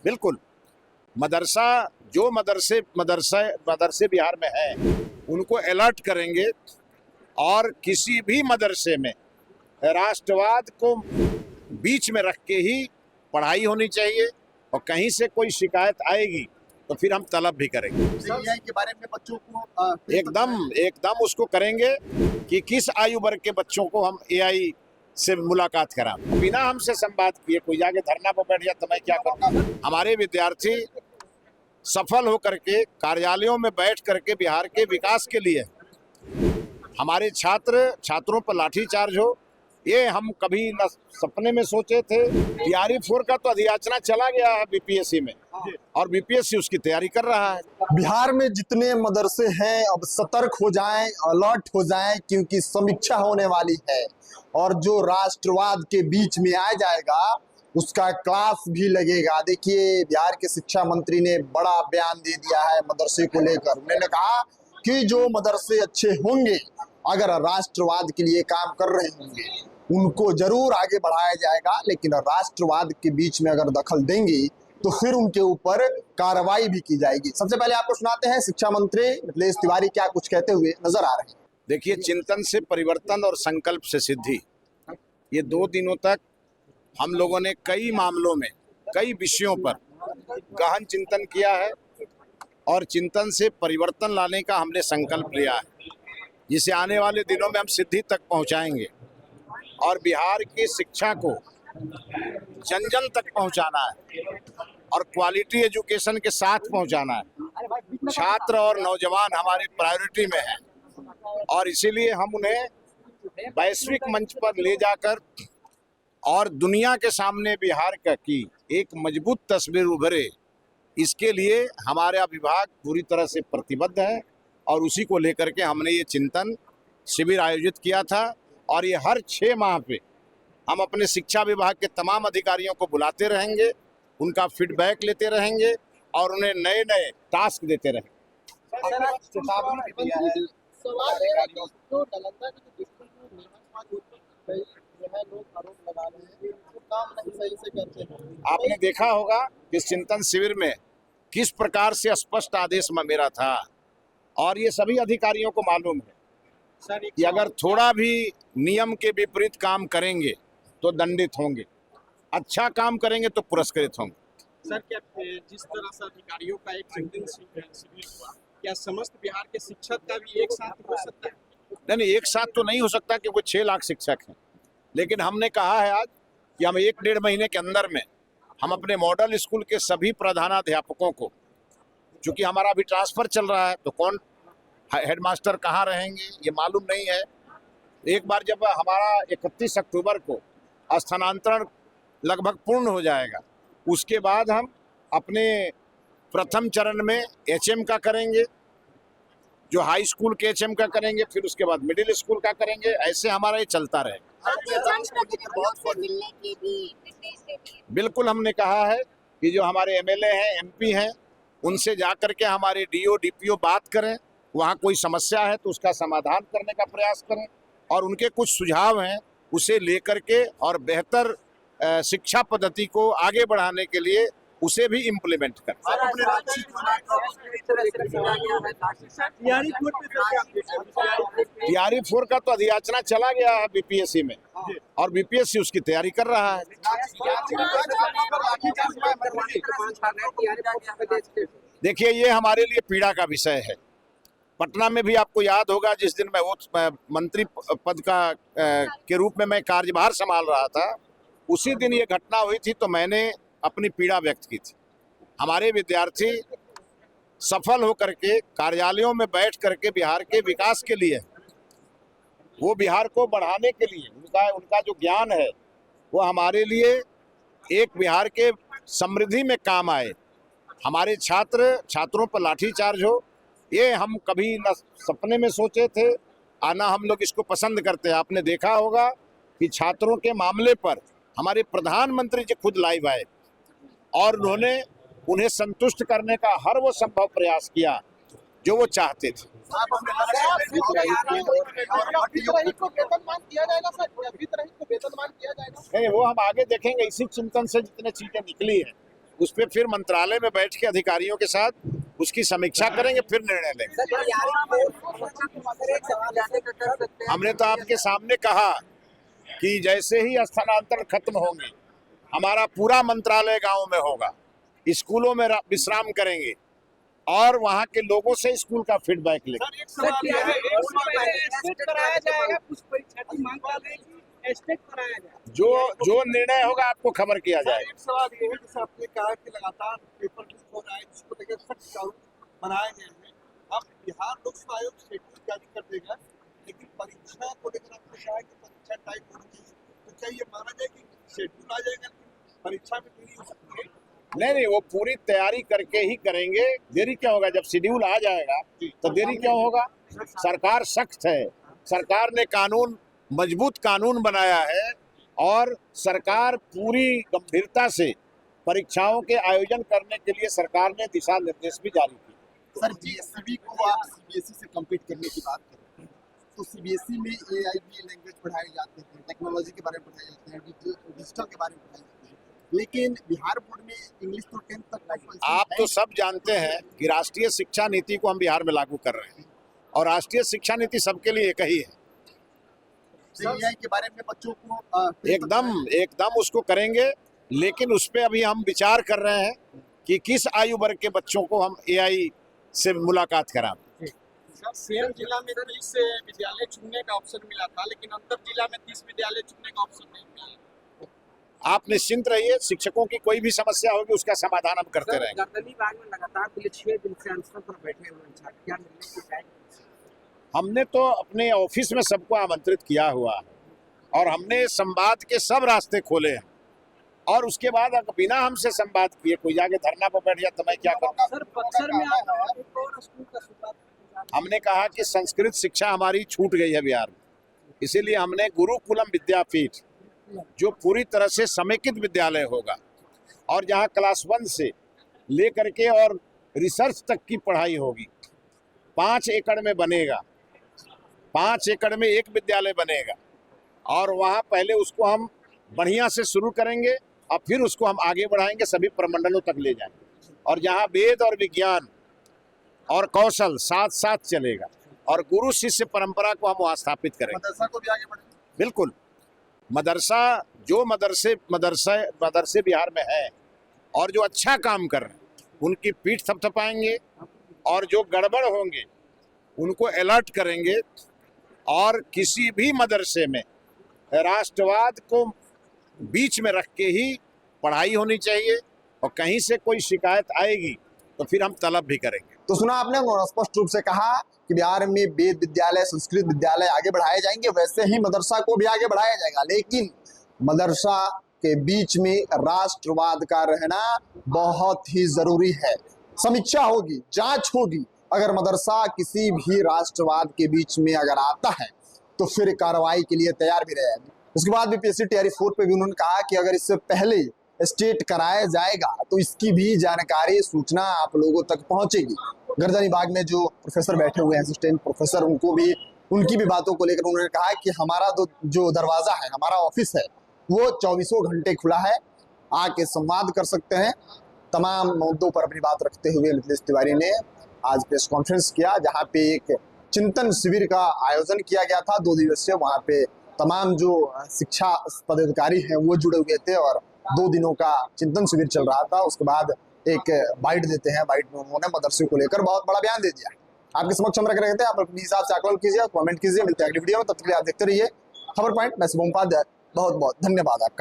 बिल्कुल। मदरसा जो मदरसे बिहार में है उनको अलर्ट करेंगे और किसी भी मदरसे में राष्ट्रवाद को बीच में रख के ही पढ़ाई होनी चाहिए और कहीं से कोई शिकायत आएगी तो फिर हम तलब भी करेंगे। एआई के बारे में बच्चों को एकदम उसको करेंगे कि किस आयु वर्ग के बच्चों को हम एआई से मुलाकात करा। बिना हमसे संवाद किए कोई जाके धरना पर बैठ जाए तो मैं क्या करूँगा। हमारे विद्यार्थी सफल होकर के कार्यालयों में बैठ करके बिहार के विकास के लिए हमारे छात्रों पर लाठीचार्ज हो, ये हम कभी न सपने में सोचे थे। तैयारी 4 का तो अधियाचना चला गया है बीपीएससी में और बीपीएससी उसकी तैयारी कर रहा है। बिहार में जितने मदरसे हैं अब सतर्क हो जाएं, अलर्ट हो जाएं, क्योंकि समीक्षा होने वाली है और जो राष्ट्रवाद के बीच में आ जाएगा उसका क्लास भी लगेगा। देखिए, बिहार के शिक्षा मंत्री ने बड़ा बयान दे दिया है मदरसे को लेकर। उन्होंने कहा कि जो मदरसे अच्छे होंगे, अगर राष्ट्रवाद के लिए काम कर रहे होंगे, उनको जरूर आगे बढ़ाया जाएगा, लेकिन राष्ट्रवाद के बीच में अगर दखल देंगे तो फिर उनके ऊपर कार्रवाई भी की जाएगी। सबसे पहले आपको सुनाते हैं शिक्षा मंत्री मिथिलेश तिवारी क्या कुछ कहते हुए नजर आ रहे हैं। देखिए, चिंतन से परिवर्तन और संकल्प से सिद्धि, ये 2 दिनों तक हम लोगों ने कई मामलों में कई विषयों पर गहन चिंतन किया है और चिंतन से परिवर्तन लाने का हमने संकल्प लिया है, जिसे आने वाले दिनों में हम सिद्धि तक पहुंचाएंगे और बिहार की शिक्षा को जन जन तक पहुंचाना है और क्वालिटी एजुकेशन के साथ पहुंचाना है। छात्र और नौजवान हमारे प्रायोरिटी में हैं और इसीलिए हम उन्हें वैश्विक मंच पर ले जाकर और दुनिया के सामने बिहार की एक मजबूत तस्वीर उभरे, इसके लिए हमारा विभाग पूरी तरह से प्रतिबद्ध है और उसी को लेकर के हमने ये चिंतन शिविर आयोजित किया था। और ये हर 6 माह पे हम अपने शिक्षा विभाग के तमाम अधिकारियों को बुलाते रहेंगे, उनका फीडबैक लेते रहेंगे और उन्हें नए नए टास्क देते रहेंगे। आपने देखा होगा कि इस चिंतन शिविर में किस प्रकार से स्पष्ट आदेश मेरा था और ये सभी अधिकारियों को मालूम है कि अगर थोड़ा भी नियम के विपरीत काम करेंगे तो दंडित होंगे, अच्छा काम करेंगे तो पुरस्कृत होंगे। सर, क्या जिस तरह से अधिकारियों का एक चिंतन शिविर हुआ, क्या समस्त बिहार के शिक्षक का भी एक साथ हो सकता है? नहीं, एक साथ तो नहीं हो सकता क्योंकि 6 लाख शिक्षक हैं, लेकिन हमने कहा है आज कि हम 1-1.5 महीने के अंदर में हम अपने मॉडल स्कूल के सभी प्रधानाध्यापकों को, चूंकि हमारा अभी ट्रांसफर चल रहा है तो कौन हेडमास्टर कहाँ रहेंगे ये मालूम नहीं है। एक बार जब हमारा 31 अक्टूबर को स्थानांतरण लगभग पूर्ण हो जाएगा, उसके बाद हम अपने प्रथम चरण में एचएम का करेंगे, जो हाई स्कूल के एचएम का करेंगे, फिर उसके बाद मिडिल स्कूल का करेंगे। ऐसे हमारा ये चलता रहेगा। बिल्कुल, हमने कहा है कि जो हमारे एमएलए हैं, एमपी हैं, उनसे जाकर के हमारे डीओ डीपीओ बात करें, वहाँ कोई समस्या है तो उसका समाधान करने का प्रयास करें और उनके कुछ सुझाव हैं उसे लेकर के और बेहतर शिक्षा पद्धति को आगे बढ़ाने के लिए उसे भी इम्प्लीमेंट करें। तैयारी 4 का तो अधियाचना चला गया है बीपीएससी में और बीपीएससी उसकी तैयारी कर रहा है। देखिए, ये हमारे लिए पीड़ा का विषय है। पटना में भी आपको याद होगा, जिस दिन मैं वो मंत्री पद के रूप में मैं कार्यभार संभाल रहा था, उसी दिन ये घटना हुई थी तो मैंने अपनी पीड़ा व्यक्त की थी। हमारे विद्यार्थी सफल होकर के कार्यालयों में बैठ करके बिहार के विकास के लिए, वो बिहार को बढ़ाने के लिए उनका जो ज्ञान है वो हमारे लिए एक बिहार के समृद्धि में काम आए। हमारे छात्रों पर लाठीचार्ज हो, ये हम कभी न सपने में सोचे थे और ना हम लोग इसको पसंद करते हैं। आपने देखा होगा कि छात्रों के मामले पर हमारे प्रधानमंत्री जी खुद लाइव आए और उन्होंने उन्हें संतुष्ट करने का हर वो संभव प्रयास किया जो वो चाहते थे। नहीं, वो हम आगे देखेंगे। इसी चिंतन से जितने चीजें निकली है उस पर फिर मंत्रालय में बैठ के अधिकारियों के साथ उसकी समीक्षा करेंगे, फिर निर्णय लेंगे। हमने तो आपके सामने कहा कि जैसे ही स्थानांतरण खत्म होंगे, हमारा पूरा मंत्रालय गांव में होगा, स्कूलों में विश्राम करेंगे और वहां के लोगों से स्कूल का फीडबैक लेंगे। जो निर्णय होगा आपको खबर किया जाएगा। एक सवाल ये है, जैसे आपने कहा कि लगातार पेपर लीक हो रहा है, जिसको लेकर सख्त कानून बनाए गए हैं। अब बिहार लोक सेवा आयोग शेड्यूल जारी कर देगा, लेकिन परीक्षा को लेकर आपने कहा कि परीक्षा टाइप होनी चाहिए, तो क्या ये माना जाए कि शेड्यूल आ जाएगा, परीक्षा में देरी हो सकती है? नहीं, वो पूरी तैयारी करके ही करेंगे। देरी क्या होगा? जब शेड्यूल आ जाएगा तो देरी क्यों होगा? सरकार सख्त है, सरकार ने कानून, मजबूत कानून बनाया है और सरकार पूरी गंभीरता से परीक्षाओं के आयोजन करने के लिए सरकार ने दिशा निर्देश भी जारी किए। सर सभी को आप सीबीएसई से कम्पीट करने की बात करते हैं, तो सीबीएसई में एआई लैंग्वेज पढ़ाए जाते हैं, टेक्नोलॉजी के बारे में पढ़ाए जाते हैं, डिजिटल के बारे में पढ़ाए जाते हैं, लेकिन बिहार बोर्ड में इंग्लिश तो 10th तक। आप तो सब जानते हैं कि राष्ट्रीय शिक्षा नीति को हम बिहार में लागू कर रहे हैं और राष्ट्रीय शिक्षा नीति सबके लिए एक ही है। एआई के बारे में बच्चों को एकदम उसको करेंगे, लेकिन उस पे अभी हम विचार कर रहे हैं कि किस आयु वर्ग के बच्चों को हम एआई से मुलाकात कराएं। सीएम जिला में 30 विद्यालय चुनने का ऑप्शन मिला था, लेकिन अंतर जिला में 30 विद्यालय चुनने का ऑप्शन नहीं मिला। आप निश्चिंत रहिए, शिक्षकों की कोई भी समस्या होगी उसका समाधान हम करते रहेंगे। गर्दनी बाग में लगातार पिछले 6 दिन से अनशन पर बैठे हुए हैं छात्र, क्या निर्णय की जाए? हमने तो अपने ऑफिस में सबको आमंत्रित किया हुआ है और हमने संवाद के सब रास्ते खोले हैं और उसके बाद अगर बिना हमसे संवाद किए कोई जाके धरना पर बैठ जाए तो मैं क्या करूँगा? सर बक्सर में आप एक और स्कूल का शुरुआत, हमने कहा कि संस्कृत शिक्षा हमारी छूट गई है बिहार में, इसीलिए हमने गुरुकुलम विद्यापीठ, जो पूरी तरह से समेकित विद्यालय होगा और जहाँ क्लास 1 से लेकर के और रिसर्च तक की पढ़ाई होगी, 5 एकड़ में बनेगा, 5 एकड़ में एक विद्यालय बनेगा और वहाँ पहले उसको हम बढ़िया से शुरू करेंगे और फिर उसको हम आगे बढ़ाएंगे, सभी प्रमंडलों तक ले जाएंगे और जहाँ वेद और विज्ञान और कौशल साथ साथ चलेगा और गुरु शिष्य परंपरा को हम वहाँ स्थापित करेंगे। मदरसा को भी आगे बढ़ाएंगे। बिल्कुल, मदरसा जो मदरसे बिहार में है और जो अच्छा काम कर रहे हैं उनकी पीठ थपथपाएंगे और जो गड़बड़ होंगे उनको अलर्ट करेंगे और किसी भी मदरसे में राष्ट्रवाद को बीच में रख के ही पढ़ाई होनी चाहिए और कहीं से कोई शिकायत आएगी तो फिर हम तलब भी करेंगे। तो सुना आपने, स्पष्ट रूप से कहा कि बिहार में वेद विद्यालय, संस्कृत विद्यालय आगे बढ़ाए जाएंगे, वैसे ही मदरसा को भी आगे बढ़ाया जाएगा, लेकिन मदरसा के बीच में राष्ट्रवाद का रहना बहुत ही जरूरी है। समीक्षा होगी, जांच होगी, अगर मदरसा किसी भी राष्ट्रवाद के बीच में अगर आता है तो फिर कार्रवाई के लिए तैयार भी रहेगा। उसके बाद भी पीएससी तैयारी 4 पे भी उन्होंने कहा कि अगर इससे पहले स्टेट कराया जाएगा तो इसकी भी जानकारी, सूचना आप लोगों तक पहुंचेगी। गर्दनी बाग में जो प्रोफेसर बैठे हुए हैं, असिस्टेंट प्रोफेसर, उनकी भी बातों को लेकर उन्होंने कहा कि हमारा जो दरवाजा है, हमारा ऑफिस है, वो 24 घंटे खुला है, आके संवाद कर सकते हैं। तमाम मुद्दों पर अपनी बात रखते हुए मिथिलेश तिवारी ने आज प्रेस कॉन्फ्रेंस किया, जहाँ पे एक चिंतन शिविर का आयोजन किया गया था 2 दिवसीय। वहाँ पे तमाम जो शिक्षा पदाधिकारी हैं वो जुड़े हुए थे और 2 दिनों का चिंतन शिविर चल रहा था। उसके बाद एक बाइट देते हैं, बाइट में उन्होंने मदरसे को लेकर बहुत बड़ा बयान दे दिया। आपके समक्ष हम रख रहे थे, आप अपने हिसाब से आकलन कीजिए, कमेंट कीजिए। मिलते हैं अगली वीडियो में, तब तक के लिए आप देखते रहिए खबर पॉइंट। मैं शुभम उपाध्याय, बहुत बहुत धन्यवाद आपका।